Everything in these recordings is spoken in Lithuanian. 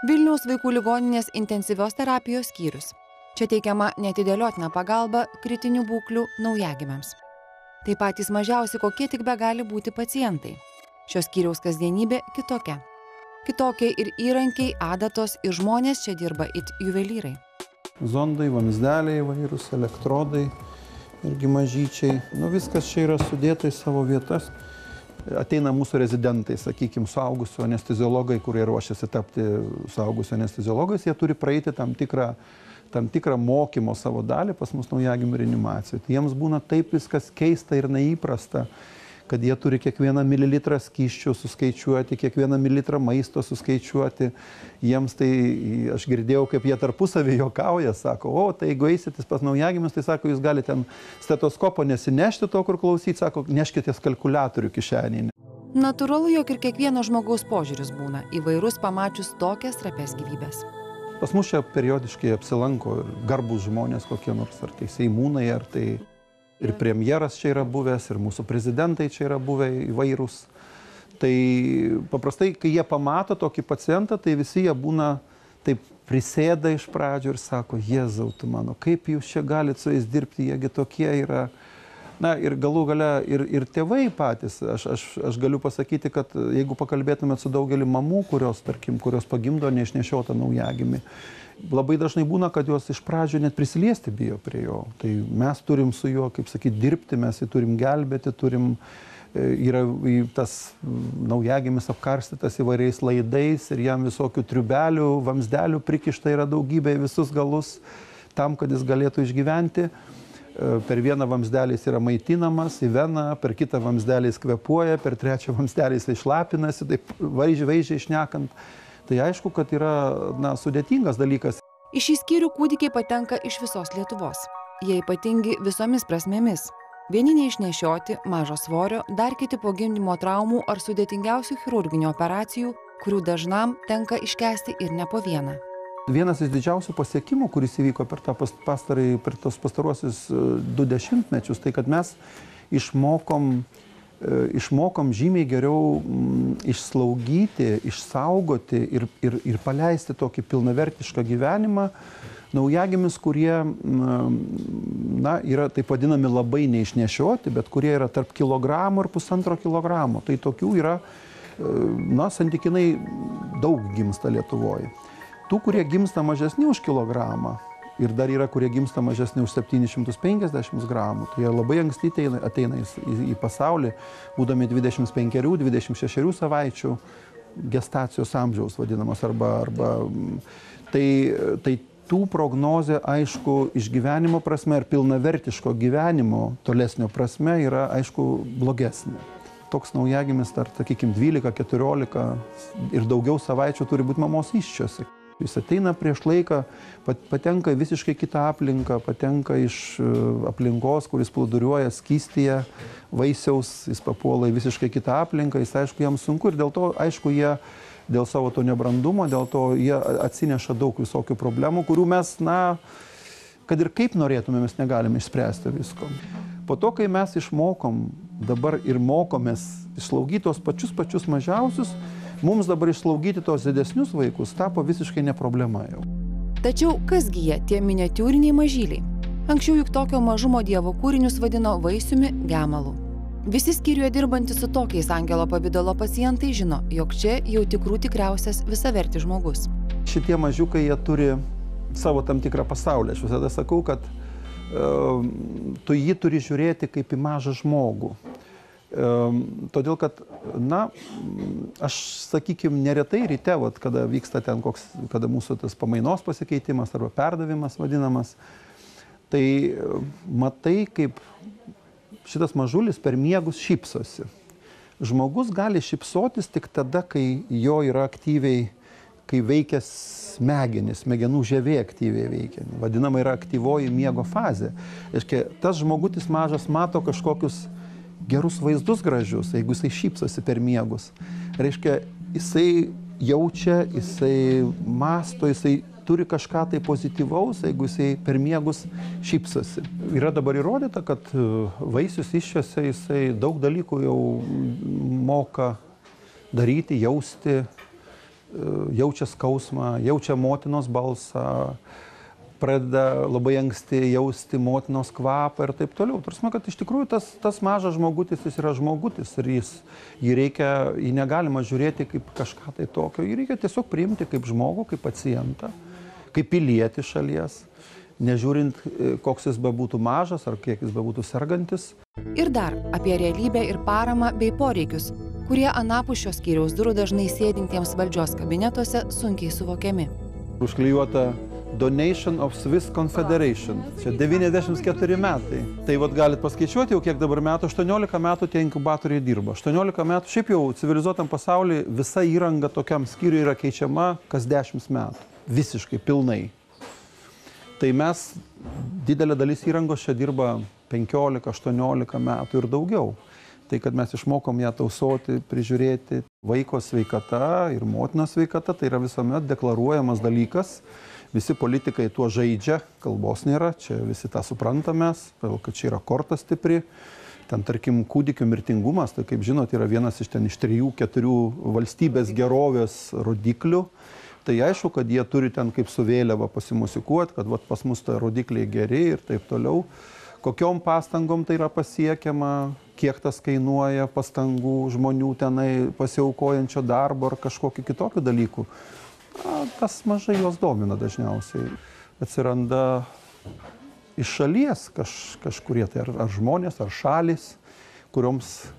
Vilniaus vaikų ligoninės intensyvios terapijos skyrius. Čia teikiama neatidėliotina pagalba kritinių būklių naujagimiams. Tai patys mažiausi, kokie tik begali būti pacientai. Šios skyriaus kasdienybė kitokia. Kitokie ir įrankiai, adatos ir žmonės čia dirba it juvelyrai. Zondai, vamzdeliai, įvairūs elektrodai, irgi mažyčiai. Viskas čia yra sudėta į savo vietas. Ateina mūsų rezidentai, sakykime, suaugusių anesteziologai, kurie ruošiasi tapti suaugusių anesteziologais, jie turi praeiti tam tikrą mokymo savo dalį pas mus naujagimių reanimacijoje. Tai jiems būna taip viskas keista ir neįprasta, kad jie turi kiekvieną mililitrą skysčių suskaičiuoti, kiekvieną mililitrą maisto suskaičiuoti. Jiems tai, aš girdėjau, kaip jie tarpusavį juokauja, sako, tai jeigu eisit pas naujagimius, tai sako, jūs galite ten stetoskopo nesinešti to, kur klausyti, sako, neškitės kalkuliatorių kišenėje. Natūralu, jog ir kiekvieno žmogaus požiūris būna įvairus pamačius tokias trapes gyvybės. Pas mus čia periodiškai apsilanko garbūs žmonės kokie nors, ar tai seimūnai, ar tai ir premjeras čia yra buvęs, ir mūsų prezidentai čia yra buvę įvairūs. Tai paprastai, kai jie pamato tokį pacientą, tai visi jie būna taip prisėda iš pradžių ir sako, Jėzau, tu mano, kaip jūs čia galite su jais dirbti, jiegi tokie yra. Ir galų gale ir tėvai patys. Aš galiu pasakyti, kad jeigu pakalbėtumėt su daugelį mamų, kurios pagimdo neišnešiotą naujagimį, labai dažnai būna, kad jos iš pradžių net prisiliesti bijo prie jo. Tai mes turim su juo, kaip sakyti, dirbti, mes jį turim gelbėti, yra tas naujagimis apkarstytas įvairiais laidais ir jam visokių triubelių, vamzdelių prikišta yra daugybė į visus galus tam, kad jis galėtų išgyventi. Per vieną vamsdelį jis yra maitinamas į veną, per kitą vamsdelį jis kvėpuoja, per trečią vamsdelį jis išlapinasi, taip vaizdžiai šnekant. Tai aišku, kad yra sudėtingas dalykas. Į šį skyrių kūdikiai patenka iš visos Lietuvos. Jie ypatingi visomis prasmėmis. Vieni neišnešioti, mažo svorio, dar kiti po gimdymo traumų ar sudėtingiausių chirurginių operacijų, kurių dažnam tenka iškęsti ir ne po vieną. Vienas iš didžiausių pasiekimų, kuris įvyko per tos pastaruosius 20 mečius, tai kad mes išmokom žymiai geriau išslaugyti, išsaugoti ir paleisti tokį pilnavertišką gyvenimą naujagimis, kurie yra taip vadinami labai neišnešioti, bet kurie yra tarp kilogramų ir 1,5 kilogramo. Tai tokių yra, santykinai daug gimsta Lietuvoje. Tų, kurie gimsta mažesni už kilogramą ir dar yra, kurie gimsta mažesni už 750 gramų, tai jie labai anksti ateina į pasaulį, būdami 25-26 savaičių gestacijos amžiaus vadinamas tai tų prognozė, aišku, išgyvenimo prasme ir pilnavertiško gyvenimo tolesnio prasme yra, aišku, blogesnė. Toks naujagimis, sakykime, 12, 14 ir daugiau savaičių turi būti mamos įsčiose. Jis ateina prieš laiką, patenka į visiškai kitą aplinką, patenka iš aplinkos, kuris plūduriuoja skystyje vaisiaus, jis papuola į visiškai kitą aplinką, jis, aišku, jam sunku ir dėl to, aišku, jie dėl savo to nebrandumo, dėl to jie atsineša daug visokių problemų, kurių mes, kad ir kaip norėtume, mes negalime išspręsti visko. Po to, kai mes išmokom dabar ir mokomės išslaugyti tos pačius mažiausius, mums dabar išslaugyti tos didesnius vaikus tapo visiškai ne problema jau. Tačiau kasgi jie, tie miniatiūriniai mažyliai? Anksčiau juk tokio mažumo dievo kūrinius vadino vaisiumi gemalu. Visi skyriuje dirbantys su tokiais angelo pavidalo pacientai žino, jog čia jau tikriausias visavertis žmogus. Šitie mažiukai, jie turi savo tam tikrą pasaulį. Aš visada sakau, kad tu jį turi žiūrėti kaip į mažą žmogų. Todėl, kad, aš, sakykime, neretai ryte, kada vyksta ten kada mūsų tas pamainos pasikeitimas arba perdavimas vadinamas, tai matai, kaip šitas mažulis per miegus šypsosi. Žmogus gali šypsotis tik tada, kai jo yra aktyviai, kai veikia smegenų žievė aktyviai veikia. Vadinama yra aktyvoji miego fazė. Tas žmogutis mažas mato kažkokius gerus vaizdus gražius, jeigu jisai šypsosi per miegus. Reiškia, jisai jaučia, jisai masto, jisai turi kažką tai pozityvaus, jeigu jisai per miegus šypsosi. Yra dabar įrodyta, kad vaisius įsčiose jisai daug dalykų jau moka daryti, jausti. jaučia skausmą, jaučia motinos balsą, pradeda labai anksti jausti motinos kvapą ir taip toliau. Tarsi, kad iš tikrųjų tas mažas žmogutis, jis yra žmogutis ir jį negalima žiūrėti kaip kažką tai tokio, jį reikia tiesiog priimti kaip žmogų, kaip pacientą, kaip pilietį šalies, nežiūrint, koks jis bebūtų mažas ar kiek jis bebūtų sergantis. Ir dar apie realybę ir paramą bei poreikius, kurie anapus šios skyriaus durų dažnai sėdintiems valdžios kabinetuose sunkiai suvokiami. Užklijuota Donation of Swiss Confederation. Čia 94 metai. Tai vat galit paskaičiuoti jau kiek dabar metų, 18 metų tie inkubatoriai dirba. 18 metų, šiaip jau civilizuotam pasaulyje visa įranga tokiam skyriui yra keičiama kas 10 metų. Visiškai, pilnai. Tai mes, didelė dalis įrangos čia dirba 15-18 metų ir daugiau. Tai kad mes išmokom ją tausoti, prižiūrėti. Vaiko sveikata ir motinos sveikata, tai yra visuomet deklaruojamas dalykas. Visi politikai tuo žaidžia, kalbos nėra, čia visi tą suprantame, kad čia yra korta stipri. Ten, tarkim, kūdikių mirtingumas, tai kaip žinot, yra vienas iš 3-4 valstybės gerovės rodiklių. Tai aišku, kad jie turi ten kaip su vėliava pasimusikuoti, kad vat, pas mus tai rodikliai geri ir taip toliau. Kokiom pastangom tai yra pasiekiama, kiek tas kainuoja pastangų žmonių tenai pasiaukojančio darbo ar kažkokiu kitokiu dalyku. Tas mažai juos domina dažniausiai. Atsiranda iš šalies kažkurie tai ar žmonės, ar šalis, kurioms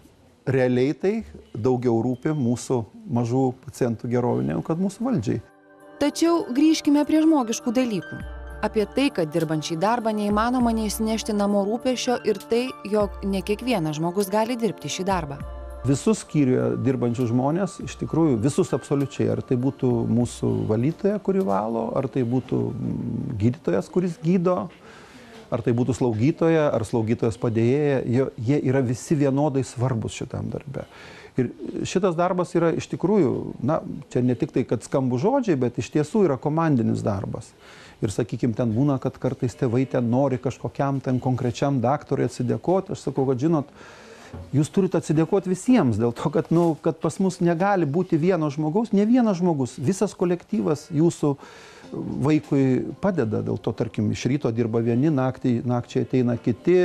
realiai tai daugiau rūpi mūsų mažų pacientų gerovė, negu kad mūsų valdžiai. Tačiau grįžkime prie žmogiškų dalykų. Apie tai, kad dirbant šį darbą neįmanoma neišnešti namo rūpesčio ir tai, jog ne kiekvienas žmogus gali dirbti šį darbą. Visus skyriuje dirbančių žmonės, iš tikrųjų visus absoliučiai, ar tai būtų mūsų valytoja, kuri valo, ar tai būtų gydytojas, kuris gydo, ar tai būtų slaugytoja, ar slaugytojas padėjėja, jie yra visi vienodai svarbus šitam darbe. Ir šitas darbas yra iš tikrųjų, čia ne tik tai, kad skambų žodžiai, bet iš tiesų yra komandinis darbas. Ir sakykime, ten būna, kad kartais tėvai ten nori kažkokiam ten konkrečiam daktarui atsidėkoti. Aš sakau, kad žinot, jūs turite atsidėkoti visiems, dėl to, kad pas mus negali būti vieno žmogaus, ne vienas žmogus, visas kolektyvas jūsų vaikui padeda, dėl to, tarkim, iš ryto dirba vieni, nakčiai ateina kiti.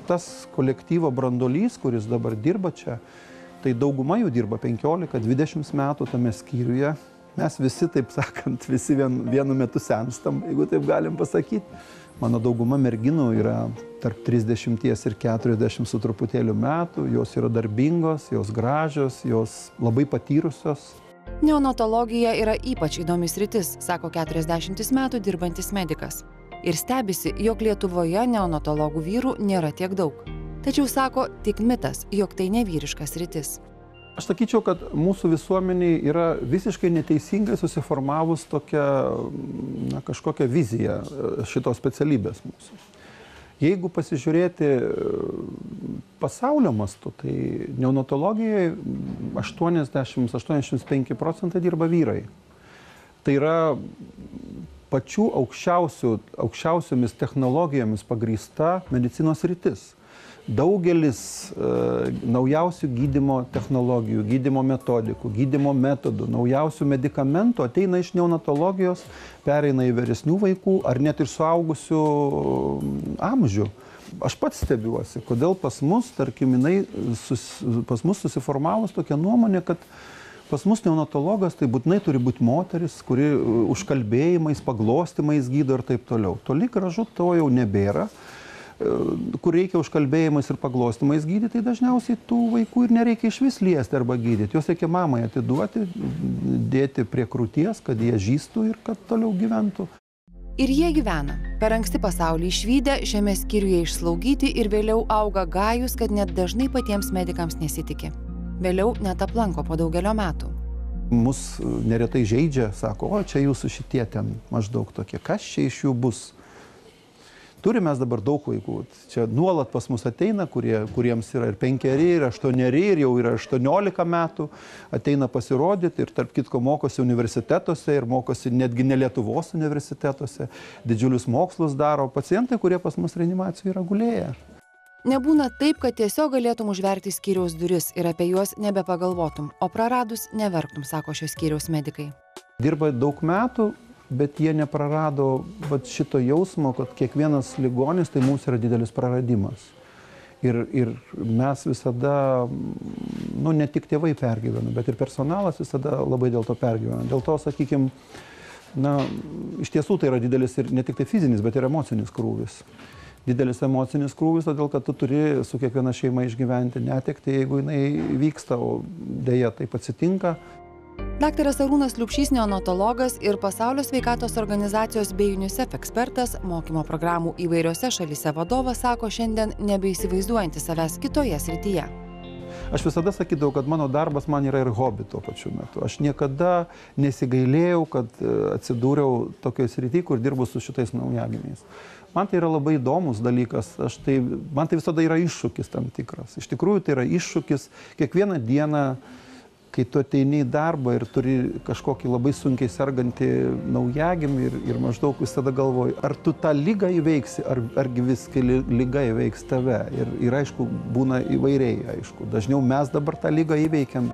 Tas kolektyvo brandolys, kuris dabar dirba čia, tai dauguma jų dirba 15-20 metų tame skyriuje. Mes visi, taip sakant, visi vienu metu senstam, jeigu taip galim pasakyti. Mano dauguma merginų yra tarp 30 ir 40 su truputėliu metų, jos yra darbingos, jos gražios, jos labai patyrusios. Neonatologija yra ypač įdomi sritis, sako 40 metų dirbantis medikas. Ir stebisi, jog Lietuvoje neonatologų vyrų nėra tiek daug. Tačiau sako, tik mitas, jog tai ne vyriškas sritis. Aš sakyčiau, kad mūsų visuomeniai yra visiškai neteisingai susiformavus tokia kažkokia vizija šitos specialybės mūsų. Jeigu pasižiūrėti pasaulio mastu, tai neonatologijoje 80-85% dirba vyrai. Tai yra pačių aukščiausiomis technologijomis pagrįsta medicinos sritis. Daugelis naujausių gydymo technologijų, gydymo metodikų, gydymo metodų, naujausių medikamentų ateina iš neonatologijos, pereina į vyresnių vaikų ar net ir suaugusių amžių. Aš pats stebiuosi, kodėl pas mus, tarkim, pas mus susiformavus tokia nuomonė, kad pas mus neonatologas tai būtinai turi būti moteris, kuri užkalbėjimais, paglostymais gydo ir taip toliau. Toli gražu to jau nebėra. Kur reikia užkalbėjimais ir paglostymais gydyti, tai dažniausiai tų vaikų ir nereikia iš vis liesti arba gydyti. Jos reikia mamai atiduoti, dėti prie krūties, kad jie žystų ir kad toliau gyventų. Ir jie gyvena. Per anksti pasaulį išvydę, šiame skyriuje išslaugyti ir vėliau auga gajus, kad net dažnai patiems medikams nesitikė. Vėliau net aplanko po daugelio metų. Mus neretai žaidžia, sako, o čia jūsų šitie ten maždaug tokie, kas čia iš jų bus? Turime dabar daug vaikų. Čia nuolat pas mus ateina, kuriems yra ir 5, ir 8, ir jau yra 18 metų. Ateina pasirodyti ir tarp kitko mokosi universitetuose ir mokosi netgi ne Lietuvos universitetuose. Didžiulius mokslus daro pacientai, kurie pas mus reanimacijoje yra gulėję. Nebūna taip, kad tiesiog galėtum užverti skyriaus duris ir apie juos nebepagalvotum, o praradus neverktum, sako šios skyriaus medikai. Dirba daug metų, bet jie neprarado šito jausmo, kad kiekvienas ligonis tai mums yra didelis praradimas. Ir mes visada, ne tik tėvai pergyvena, bet ir personalas visada labai dėl to pergyvena. Dėl to, sakykime, iš tiesų tai yra didelis ir ne tik tai fizinis, bet ir emocinis krūvis. Didelis emocinis krūvis, todėl kad tu turi su kiekviena šeima išgyventi netektį, jeigu jinai vyksta, o dėja taip atsitinka. Daktaras Arūnas Liupšys, neonatologas ir Pasaulio sveikatos organizacijos bei UNICEF ekspertas, mokymo programų įvairiose šalyse vadovas, sako šiandien nebeįsivaizduojantis savęs kitoje srityje. Aš visada sakydavau, kad mano darbas man yra ir hobi tuo pačiu metu. Aš niekada nesigailėjau, kad atsidūriau tokioje srityje, kur dirbu su šitais naujagimiais. Man tai yra labai įdomus dalykas, man tai visada yra iššūkis tam tikras. Iš tikrųjų tai yra iššūkis kiekvieną dieną, kai tu ateini į darbą ir turi kažkokį labai sunkiai sergantį naujagimį ir maždaug visada galvoji, ar tu tą ligą įveiksi, argi viskai liga įveiks tave. Ir aišku, būna įvairiai, aišku. Dažniau mes dabar tą ligą įveikiam.